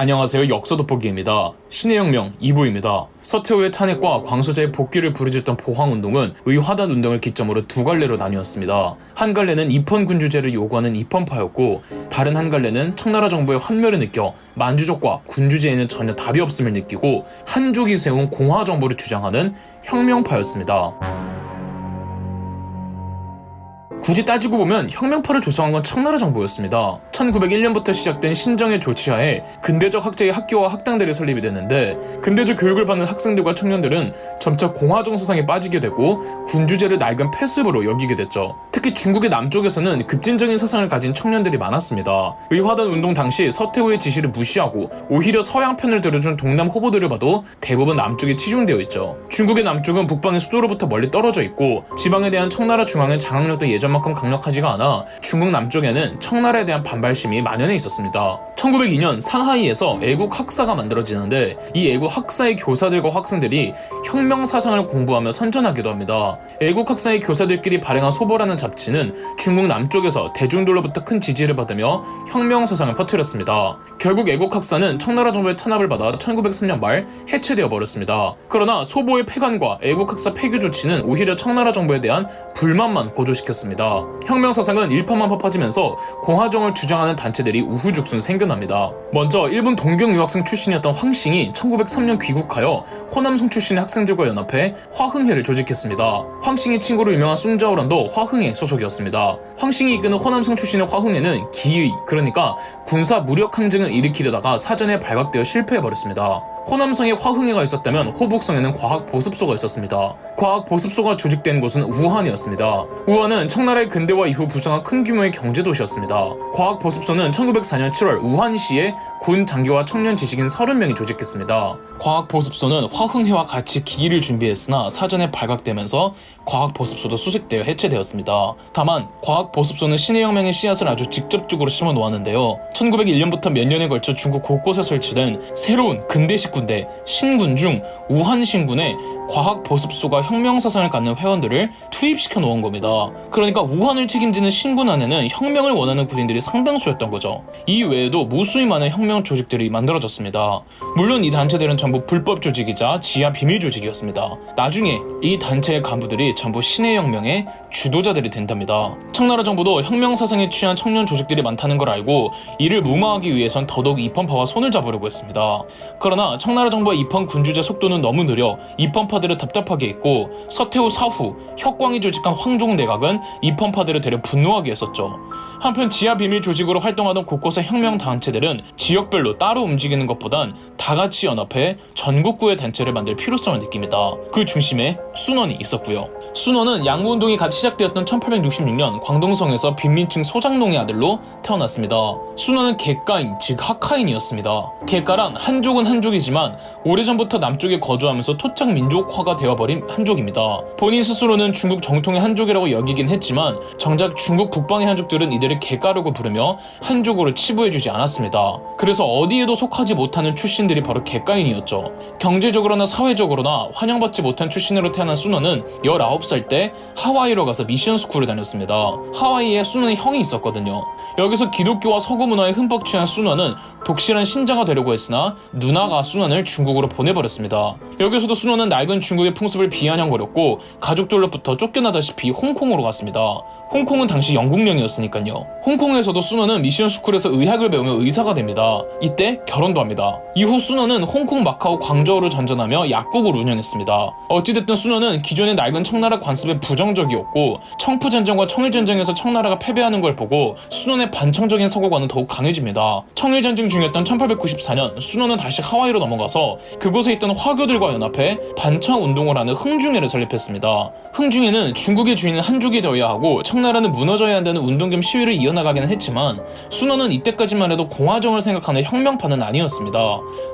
안녕하세요. 역사 돋보기입니다. 신의 혁명 2부입니다. 서태후의 탄핵과 광서자의 복귀를 부르짖던 포항운동은 의화단 운동을 기점으로 두 갈래로 나뉘었습니다. 한 갈래는 입헌군주제를 요구하는 입헌파였고, 다른 한 갈래는 청나라 정부의 환멸을 느껴 만주족과 군주제에는 전혀 답이 없음을 느끼고 한족이 세운 공화정부를 주장하는 혁명파였습니다. 굳이 따지고 보면 혁명파를 조성한 건 청나라 정부였습니다. 1901년부터 시작된 신정의 조치하에 근대적 학제의 학교와 학당들이 설립이 됐는데, 근대적 교육을 받는 학생들과 청년들은 점차 공화정 사상에 빠지게 되고 군주제를 낡은 폐습으로 여기게 됐죠. 특히 중국의 남쪽에서는 급진적인 사상을 가진 청년들이 많았습니다. 의화단 운동 당시 서태후의 지시를 무시하고 오히려 서양 편을 들어준 동남 후보들을 봐도 대부분 남쪽에 치중되어 있죠. 중국의 남쪽은 북방의 수도로부터 멀리 떨어져 있고, 지방에 대한 청나라 중앙의 장악력도 예전만큼 강력하지가 않아 중국 남쪽에는 청나라에 대한 반발심이 만연해 있었습니다. 1902년 상하이에서 애국 학사가 만들어지는데, 이 애국 학사의 교사들과 학생들이 혁명 사상을 공부하며 선전하기도 합니다. 애국 학사의 교사들끼리 발행한 소보라는 잡지는 중국 남쪽에서 대중들로부터 큰 지지를 받으며 혁명 사상을 퍼뜨렸습니다. 결국 애국 학사는 청나라 정부의 탄압을 받아 1903년 말 해체되어 버렸습니다. 그러나 소보의 폐간과 애국 학사 폐교 조치는 오히려 청나라 정부에 대한 불만만 고조시켰습니다. 혁명 사상은 일파만파 퍼지면서 공화정을 주장하는 단체들이 우후죽순 생겨납니다. 먼저 일본 동경 유학생 출신이었던 황싱이 1903년 귀국하여 호남성 출신의 학생들과 연합해 화흥회를 조직했습니다. 황싱의 친구로 유명한 숭자오란도 화흥회 소속이었습니다. 황싱이 이끄는 호남성 출신의 화흥회는 기의, 그러니까 군사 무력 항쟁을 일으키려다가 사전에 발각되어 실패해버렸습니다. 호남성에 화흥회가 있었다면 호북성에는 과학보습소가 있었습니다. 과학보습소가 조직된 곳은 우한이었습니다. 우한은 청나라의 근대화 이후 부상한 큰 규모의 경제도시였습니다. 과학보습소는 1904년 7월 우한시에 군 장교와 청년 지식인 30명이 조직했습니다. 과학보습소는 화흥회와 같이 기일을 준비했으나 사전에 발각되면서 과학보습소도 수색되어 해체되었습니다. 다만 과학보습소는 신의 혁명의 씨앗을 아주 직접적으로 심어 놓았는데요. 1901년부터 몇 년에 걸쳐 중국 곳곳에 설치된 새로운 근대식 군대 신군 중 우한신군에 과학보습소가 혁명사상을 갖는 회원들을 투입시켜 놓은 겁니다. 그러니까 우한을 책임지는 신군 안에는 혁명을 원하는 군인들이 상당수였던 거죠. 이 외에도 무수히 많은 혁명 조직들이 만들어졌습니다. 물론 이 단체들은 전부 불법 조직이자 지하 비밀 조직이었습니다. 나중에 이 단체의 간부들이 전부 신의 혁명의 주도자들이 된답니다. 청나라 정부도 혁명사상에 취한 청년 조직들이 많다는 걸 알고 이를 무마하기 위해선 더더욱 입헌파와 손을 잡으려고 했습니다. 그러나 청나라 정부의 입헌 군주제 속도는 너무 느려 입헌파들을 답답하게 했고, 서태후 사후 혁광이 조직한 황종 내각은 입헌파들을 되려 분노하게 했었죠. 한편 지하 비밀 조직으로 활동하던 곳곳의 혁명 단체들은 지역별로 따로 움직이는 것보단 다 같이 연합해 전국구의 단체를 만들 필요성을 느낍니다. 그 중심에 순원이 있었고요. 순원은 양무운동이 같이 시작되었던 1866년 광동성에서 빈민층 소장농의 아들로 태어났습니다. 순원은 객가인, 즉 학하인이었습니다. 객가란 한족은 한족이지만 오래전부터 남쪽에 거주하면서 토착 민족화가 되어버린 한족입니다. 본인 스스로는 중국 정통의 한족이라고 여기긴 했지만 정작 중국 북방의 한족들은 이들을 객가라고 부르며 한족으로 치부해주지 않았습니다. 그래서 어디에도 속하지 못하는 출신들이 바로 객가인이었죠. 경제적으로나 사회적으로나 환영받지 못한 출신으로 태어난 순원은 19살 때 하와이로 가서 미션 스쿨을 다녔습니다. 하와이에 순원의 형이 있었거든요. 여기서 기독교와 서구 문화에 흠뻑 취한 순원은 독실한 신자가 되려고 했으나 누나가 순원을 중국으로 보내버렸습니다. 여기서도 순원은 낡은 중국의 풍습을 비아냥거렸고 가족들로부터 쫓겨나다시피 홍콩으로 갔습니다. 홍콩은 당시 영국령이었으니까요. 홍콩에서도 순원은 미션 스쿨에서 의학을 배우며 의사가 됩니다. 이때 결혼도 합니다. 이후 순원은 홍콩, 마카오, 광저우를 전전하며 약국을 운영했습니다. 어찌됐든 순원은 기존의 낡은 청나라 관습에 부정적이었고, 청푸전쟁과 청일전쟁에서 청나라가 패배하는 걸 보고 순원의 반청적인 사고관은 더욱 강해집니다. 청일전쟁 중이었던 1894년 순원은 다시 하와이로 넘어가서 그곳에 있던 화교들과 연합해 반청운동을 하는 흥중회를 설립했습니다. 흥중회는 중국의 주인은 한족이 되어야 하고 청나라는 무너져야 한다는 운동 겸 시위를 이어나가기는 했지만, 순원은 이때까지만 해도 공화정을 생각하는 혁명파는 아니었습니다.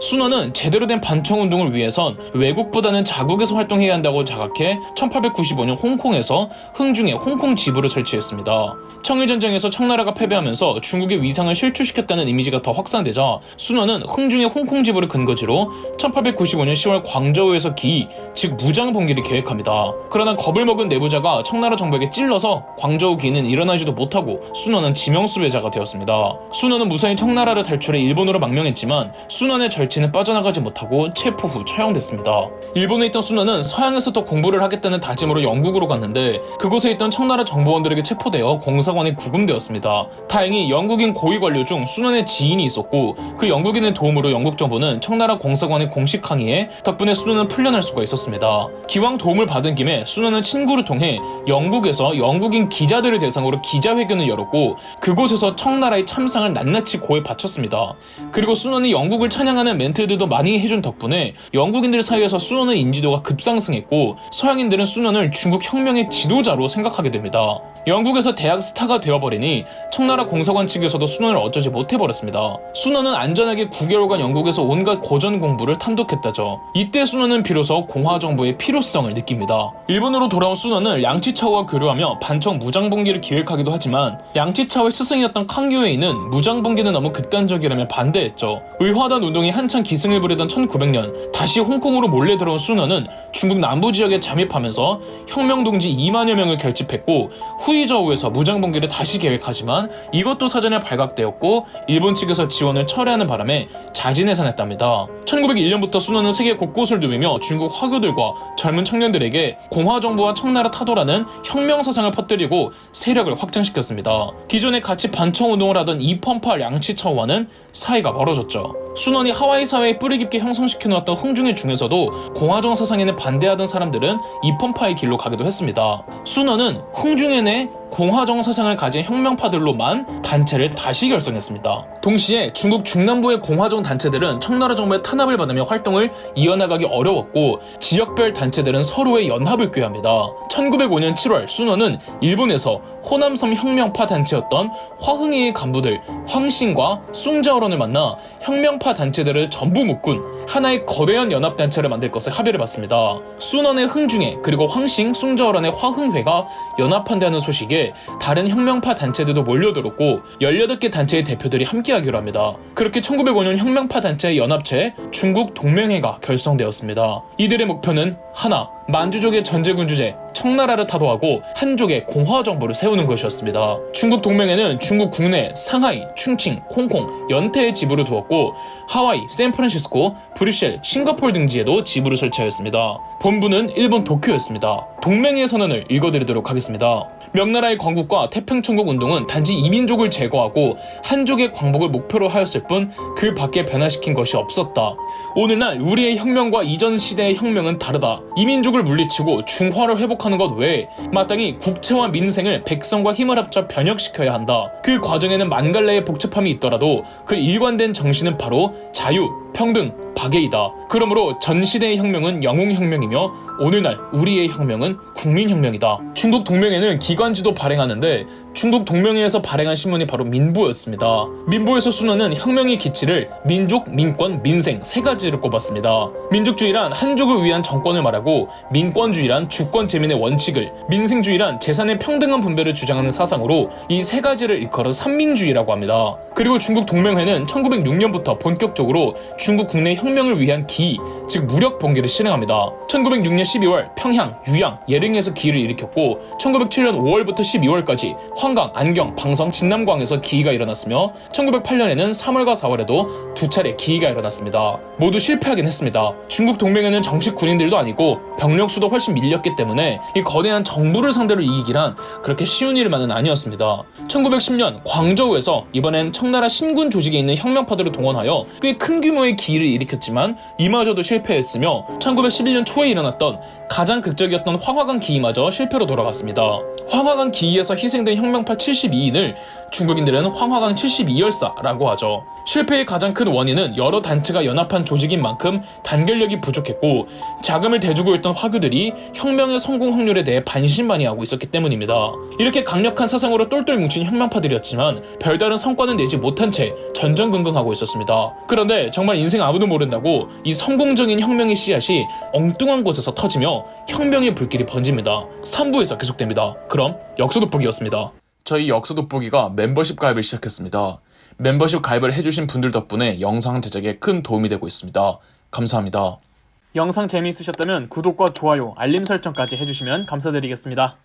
순원은 제대로 된 반청운동을 위해선 외국보다는 자국에서 활동해야 한다고 자각해 1895년 홍콩에서 흥중회 홍콩 지부를 설치했습니다. 청일전쟁에서 청나라가 패배 패배하면서 중국의 위상을 실추시켰다는 이미지가 더 확산되자 순원은 흥중의 홍콩 지부를 근거지로 1895년 10월 광저우에서 기, 즉 무장봉기를 계획합니다. 그러나 겁을 먹은 내부자가 청나라 정부에게 찔러서 광저우 기는 일어나지도 못하고 순원은 지명수배자가 되었습니다. 순원은 무사히 청나라를 탈출해 일본으로 망명했지만 순원의 절친은 빠져나가지 못하고 체포 후 처형됐습니다. 일본에 있던 순원은 서양에서 더 공부를 하겠다는 다짐으로 영국으로 갔는데 그곳에 있던 청나라 정보원들에게 체포되어 공사관에 구금되었습니다. 다행히 영국인 고위 관료 중 순원의 지인이 있었고 그 영국인의 도움으로 영국 정부는 청나라 공사관에 공식 항의해 덕분에 순원은 풀려날 수가 있었습니다. 기왕 도움을 받은 김에 순원은 친구를 통해 영국에서 영국인 기자들을 대상으로 기자회견을 열었고 그곳에서 청나라의 참상을 낱낱이 고해 바쳤습니다. 그리고 순원이 영국을 찬양하는 멘트들도 많이 해준 덕분에 영국인들 사이에서 순원의 인지도가 급상승했고 서양인들은 순원을 중국 혁명의 지도자로 생각하게 됩니다. 영국에서 대학 스타가 되어버리니 청나라 공사관 측에서도 순원을 어쩌지 못해버렸습니다. 순원은 안전하게 9개월간 영국에서 온갖 고전 공부를 탐독했다죠. 이때 순원은 비로소 공화정부의 필요성을 느낍니다. 일본으로 돌아온 순원은 양치차오와 교류하며 반청 무장봉기를 기획하기도 하지만 양치차오의 스승이었던 캉유에이는 무장봉기는 너무 극단적이라며 반대했죠. 의화단 운동이 한창 기승을 부리던 1900년 다시 홍콩으로 몰래 들어온 순원은 중국 남부 지역에 잠입하면서 혁명동지 2만여 명을 결집했고 후이저우에서 무장봉기를 다시 계획하지만 이것도 사전에 발각되었고 일본 측에서 지원을 철회하는 바람에 자진해산했답니다. 1901년부터 순원은 세계 곳곳을 누비며 중국 화교들과 젊은 청년들에게 공화정부와 청나라 타도라는 혁명사상을 퍼뜨리고 세력을 확장시켰습니다. 기존에 같이 반청운동을 하던 이펀파 양치차오와는 사이가 멀어졌죠. 순원이 하와이 사회에 뿌리 깊게 형성시켜놓았던 흥중의 중에서도 공화정 사상에는 반대하던 사람들은 이펀파의 길로 가기도 했습니다. 순원은 흥중에 내 공화정 사상을 가진 혁명파들로만 단체를 다시 결성했습니다. 동시에 중국 중남부의 공화정 단체들은 청나라 정부의 탄압을 받으며 활동을 이어나가기 어려웠고 지역별 단체들은 서로의 연합을 꾀합니다. 1905년 7월 순원은 일본에서 호남섬 혁명파 단체였던 화흥이의 간부들 황신과 숭자오런을 만나 혁명파 단체들을 전부 묶은 하나의 거대한 연합단체를 만들 것을 합의를 받습니다. 순원의 흥중회 그리고 황신, 숭자오런의 화흥회가 연합한다는 소식에 다른 혁명파 단체들도 몰려들었고 18개 단체의 대표들이 함께하기로 합니다. 그렇게 1905년 혁명파 단체의 연합체 중국 동맹회가 결성되었습니다. 이들의 목표는 하나, 만주족의 전제군 주제 청나라를 타도하고 한족의 공화정부를 세우는 것이었습니다. 중국 동맹회는 중국 국내 상하이, 충칭, 홍콩, 연태에 지부를 두었고 하와이, 샌프란시스코, 브뤼셀, 싱가포르 등지에도 지부를 설치하였습니다. 본부는 일본 도쿄였습니다. 동맹회 선언을 읽어드리도록 하겠습니다. 명나라의 건국과 태평천국 운동은 단지 이민족을 제거하고 한족의 광복을 목표로 하였을 뿐 그 밖에 변화시킨 것이 없었다. 오늘날 우리의 혁명과 이전 시대의 혁명은 다르다. 이민족을 물리치고 중화를 회복하는 것 외에 마땅히 국채와 민생을 백성과 힘을 합쳐 변혁시켜야 한다. 그 과정에는 만갈래의 복잡함이 있더라도 그 일관된 정신은 바로 자유, 평등, 박애이다. 그러므로 전 시대의 혁명은 영웅혁명이며 오늘날 우리의 혁명은 국민혁명이다. 중국 동맹회는 기관지도 발행하는데 중국 동맹회에서 발행한 신문이 바로 민보였습니다. 민보에서 순원은 혁명의 기치를 민족, 민권, 민생 세 가지를 꼽았습니다. 민족주의란 한족을 위한 정권을 말하고 민권주의란 주권 재민의 원칙을, 민생주의란 재산의 평등한 분배를 주장하는 사상으로 이 세 가지를 일컬어 삼민주의라고 합니다. 그리고 중국 동맹회는 1906년부터 본격적으로 중국 국내 혁명을 위한 기의, 즉 무력 봉기를 실행합니다. 1906년 12월 평양, 유양, 예릉에서 기의를 일으켰고 1907년 5월부터 12월까지 황강, 안경, 방성, 진남광에서 기의가 일어났으며 1908년에는 3월과 4월에도 두 차례 기의가 일어났습니다. 모두 실패하긴 했습니다. 중국 동맹회는 정식 군인들도 아니고 병력 수도 훨씬 밀렸기 때문에 이 거대한 정부를 상대로 이기기란 그렇게 쉬운 일만은 아니었습니다. 1910년 광저우에서 이번엔 청나라 신군 조직에 있는 혁명파들을 동원하여 꽤 큰 규모의 기의를 일으켰지만 이마저도 실패했으며 1911년 초에 일어났던 가장 극적이었던 황화강 기의마저 실패로 돌아갔습니다. 황화강 기의에서 희생된 혁명파 72인을 중국인들은 황화강 72열사라고 하죠. 실패의 가장 큰 원인은 여러 단체가 연합한 조직인 만큼 단결력이 부족했고 자금을 대주고 있던 화교들이 혁명의 성공 확률에 대해 반신반의하고 있었기 때문입니다. 이렇게 강력한 사상으로 똘똘 뭉친 혁명파들이었지만 별다른 성과는 내지 못한 채 전전긍긍하고 있었습니다. 그런데 정말 인생 아무도 모른다고 이 성공적인 혁명의 씨앗이 엉뚱한 곳에서 터지며 혁명의 불길이 번집니다. 3부에서 계속됩니다. 그럼 역소 돋보기였습니다. 저희 역사 돋보기가 멤버십 가입을 시작했습니다. 멤버십 가입을 해주신 분들 덕분에 영상 제작에 큰 도움이 되고 있습니다. 감사합니다. 영상 재미있으셨다면 구독과 좋아요, 알림 설정까지 해주시면 감사드리겠습니다.